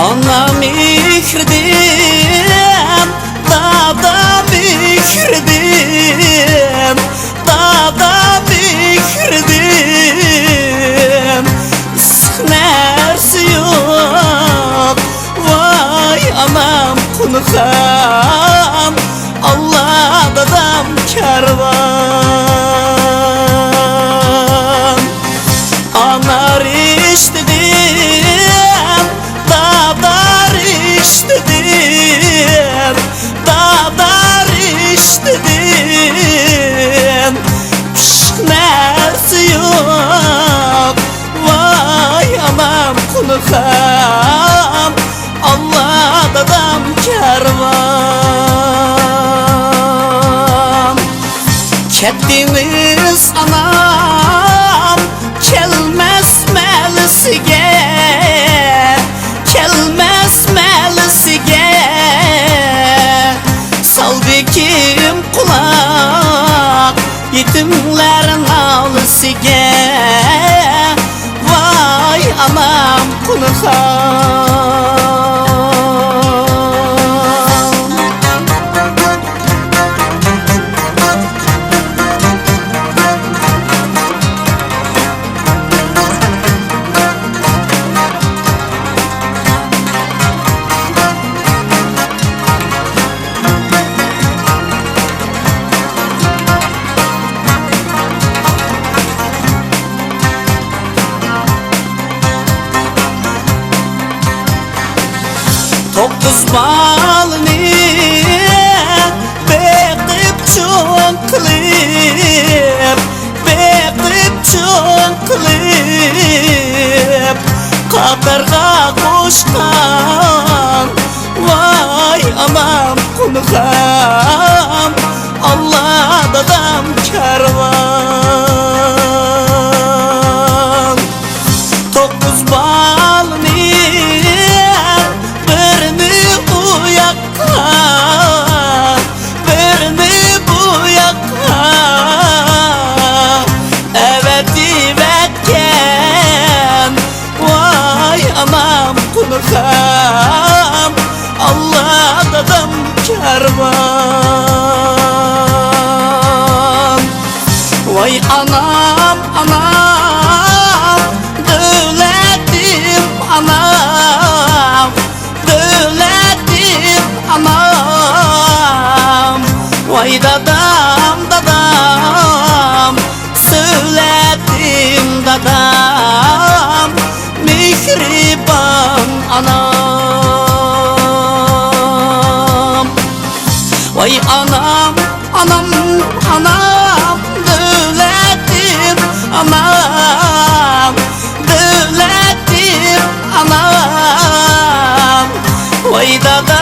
Ana mihridim, dada mihridim, dada mihridim. Nersi yok, vay anam kunukam, Allah dadam kervan. Anar iştedim, dadar iştedim, dadar iştedim. Nersi yok, vay anam kunukam, Allah dadam kervan. Ketdiniz anam, kelmez melisige, kelmez melisige. Saldı kim kulak, yetimlerin ağlısige. Vay anam kunukam. Dokuz balını bekip çoğun kılıp, bekip çoğun kılıp, kaderga koşkan, vay anam kunukam, Allah dadam kervan. Dokuz balını kunukam, Allah dadam kervan. Vay anam, anam, devletim anam, devletim anam. Vay dadam, dadam, söyledim dadam, mihriban anam. Vay anam, anam, anam, devletim anam, devletim anam. Vay dada